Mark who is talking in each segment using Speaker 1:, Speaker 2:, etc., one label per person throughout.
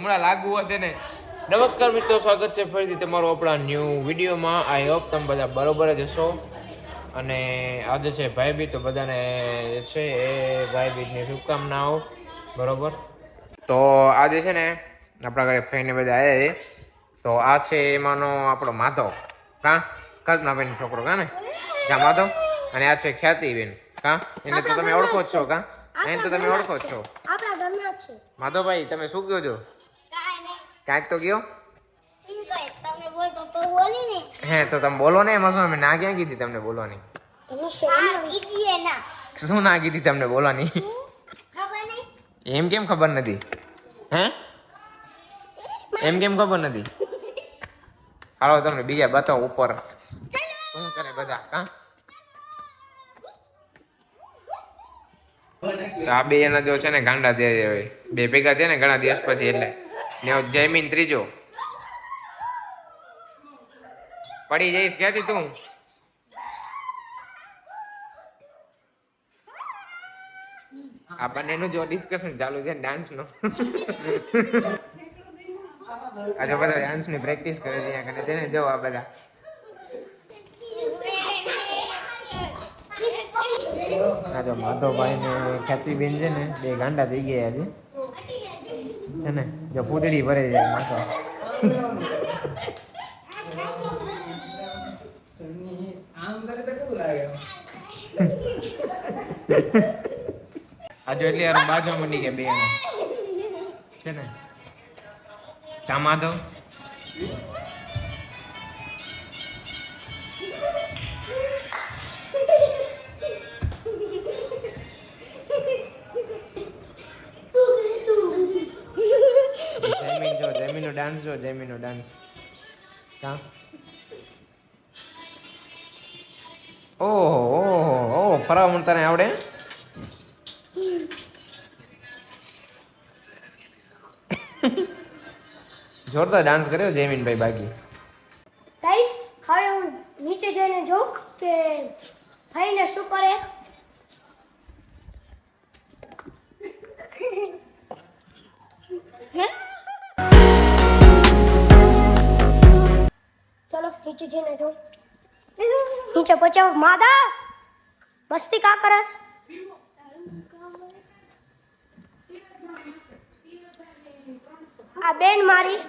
Speaker 1: હમણાં લાગુ હોત ને. નમસ્કાર મિત્રો, સ્વાગત છે ફરીથી તમારું આપણા ન્યૂ વિડીયોમાં. આઈ હોપ તમે બધા બરોબર જ હશો. અને આજે છે ભાઈબીજ, તો બધાને છે એ ભાઈબીજની શુભકામનાઓ. બરોબર, તો આજે છે ને આપણા ઘરે ફઈને બધા આવ્યા છે. તો આ છે એમાંનો આપણો માધવ, કાં કલ્પનાબેન છોકરો, કાં ને ક્યાં માધવ. અને આ છે ખ્યાતિબેન, કાં એને તો તમે ઓળખો જ છો, કાં એને તો તમે ઓળખો જ છો. માધવભાઈ, તમે શું કહો છો? કાંઈક તો કયો. હે તો તમે બોલો ને, એમાં શું? ના ક્યાં કીધી તમને બોલવાની? શું ના કીધી તમને બોલવાની? એમ કેમ ખબર નથી? હે એમ કેમ ખબર નથી? હાલો તમને બીજા બતાવો ઉપર શું કરે બધા. હા, આ બે એના જો છે ને ગાંડા દે બે ભેગા થયા ને ઘણા દિવસ પછી, એટલે ને જયમીન ત્રીજો. પડી જઈશ ક્યાંથી તું? આ બંનેનું જો ડિસ્કશન ચાલુ છે ડાન્સ નો. આજે બધા ડાન્સ ની પ્રેક્ટિસ કરે છે અહીંયા, તેને જો આ બધા. આ જો માધવભાઈ ને ખ્યાતિબેન છે ને બે ગાંડા થઈ ગયા છે ને, જો પૂતળી ભરે છે માથો. આજે એટલે યાર બાજુ મળી ગયા બે છે ને. કા માધવ જયમીન નો ડાન્સ જો, જયમીન નો ડાન્સ. કા ઓહો ફરાવ મને તને આવડે? જોરદાર ડાન્સ કર્યો જયમીનભાઈ. બાકી
Speaker 2: ગાઈસ, હવે હું નીચે જઈને જોઉં કે ભાઈને શું કરે. ચલો નીચે જઈને જોઉં. નીચે પચાવ. માદા મસ્તી કા કરસ? આ બેન મારી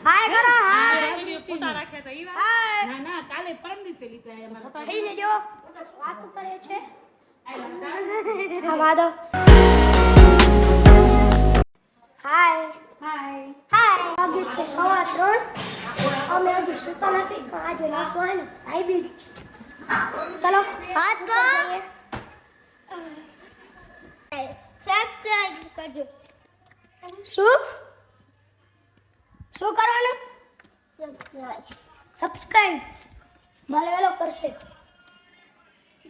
Speaker 2: હાય કરો. હાય
Speaker 3: ના કાલે પરમ દિવસે લીધા અમારા
Speaker 2: થઈને જો વાતો કરે છે. હા માધવ. હાય વાગે છે 3:15. અમે હજુ સુતા નથી, પણ આજે નાસ્તો હોય ને ભાઈ બીજ. ચલો હાથ કરીએ. સબસ્ક્રાઇબ કરજો. શું કરવાનું? સબસ્ક્રાઇબ ભલે વેલો કરશે.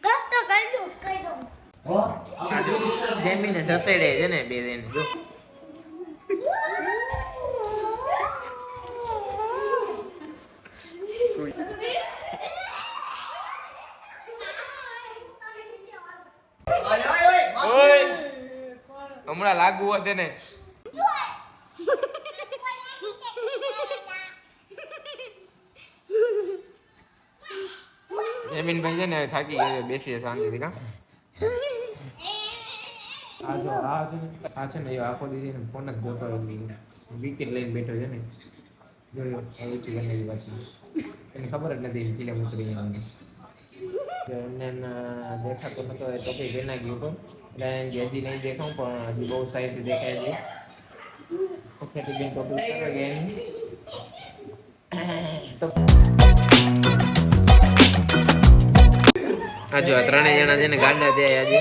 Speaker 2: દોસ્તો કરજો કહી દો.
Speaker 1: જયમીને ઢસેડે છે ને બે દિન જો. હમણાં લાગુ હોત ને. જયમીનભાઈ છે ને થાકી ગયો, બેસીએ શાંતિથી. કા આ છે ને એ આખો દી ફોન જ જોતો વિકેટ લઈને બેઠો છે ને. જોયો પાછી એને ખબર જ નથી ફિલ્મ ઉતરી એમને દેખાતો નતો. એ ટોપી પહેલા ગયો હતો એટલે હજી નહીં દેખાવું, પણ હજી બહુ સારી દેખાય છે. બેન ટોપી ઉતારવા ગયા એની. આ જો આ ત્રણેય જણા છે ને ગાંડા થયા આજે.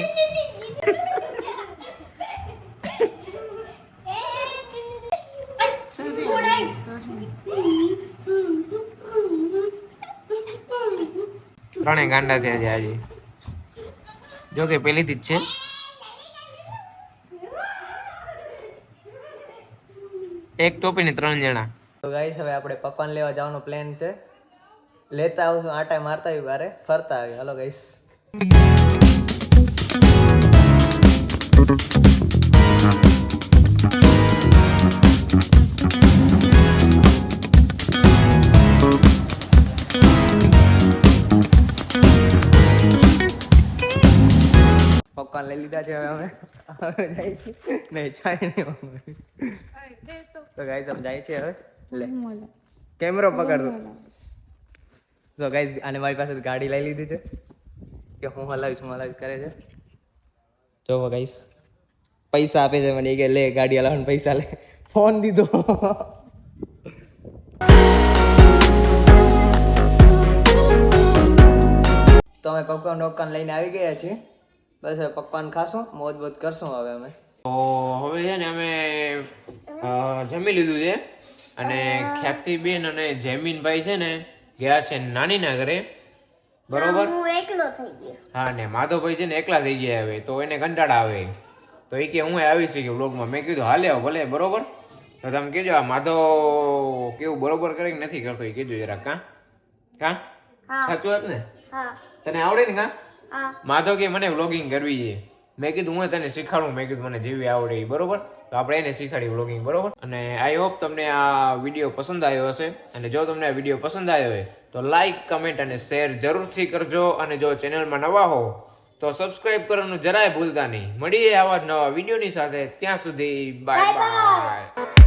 Speaker 1: ત્રણેય ગાંડા થયા છે આજે. જો કે પહેલીથી જ છે. એક ટોપી ને 3 જણા.
Speaker 4: તો ગાઈસ હવે આપણે પપ્પાને લેવા જવાનો પ્લાન છે. લેતા આવશું, આટા મારતા આવી બારે ફરતા આવી. હાલો ગાઈસ. પપ્પાને લઈ લીધા છે હવે અમે હવે જાય છે નહીં જાય નહીં અમે. તો ગાઈસ અમે જાય છે હવે લે કેમેરો પકડતો તો ગાઈસ આને મારી પાસે ગાડી લઈ લીધી છે કે હું હલાવીશ કરે છે. જો ગાઈસ પૈસા આપે છે મને કે લે ગાડી હલાવવાનો પૈસા લે ફોન દીધો. તો અમે પપ્પા નોકાન લઈને આવી ગયા છીએ. બસ હવે પપ્પાને ખાશું મોજ બોજ કરશું હવે અમે.
Speaker 1: તો હવે છે ને અમે જમી લીધું છે અને ખ્યાતિબેન અને જયમીનભાઈ છે ને ગયા છે નાનીના ઘરે, બરોબર.
Speaker 2: હું એકલો થઈ ગયો.
Speaker 1: હા, ને માધવભાઈ છે ને એકલા થઈ ગયા હવે, તો એને કંટાળા આવે તો એ કે હું આવી શકી વ્લોગમાં. મેં કીધું હાલે આવો ભલે, બરોબર. તો તમે કહેજો આ માધવ કેવું બરોબર કરે કે નથી કરતો એ કહેજો જરાક. કા સાચું વાત ને?
Speaker 2: હા
Speaker 1: તને આવડે ને? કા
Speaker 2: હા
Speaker 1: માધવ કે મને વ્લોગિંગ કરવી છે. મેં કીધું હું તને શીખાડું, મેં કીધું મને જેવી આવડે એ, બરોબર. તો આપણે એને શીખાડી વ્લોગિંગ, બરોબર. અને આઈ હોપ તમને આ વિડીયો પસંદ આવ્યો હશે. અને જો તમને આ વિડીયો પસંદ આવ્યો હોય તો લાઈક, કમેન્ટ અને શેર જરૂરથી કરજો. અને જો ચેનલમાં નવા હો તો સબસ્ક્રાઇબ કરવાનું જરાય ભૂલતા નહીં. મળીએ આવા જ નવા વિડીયોની સાથે. ત્યાં સુધી બાય બાય.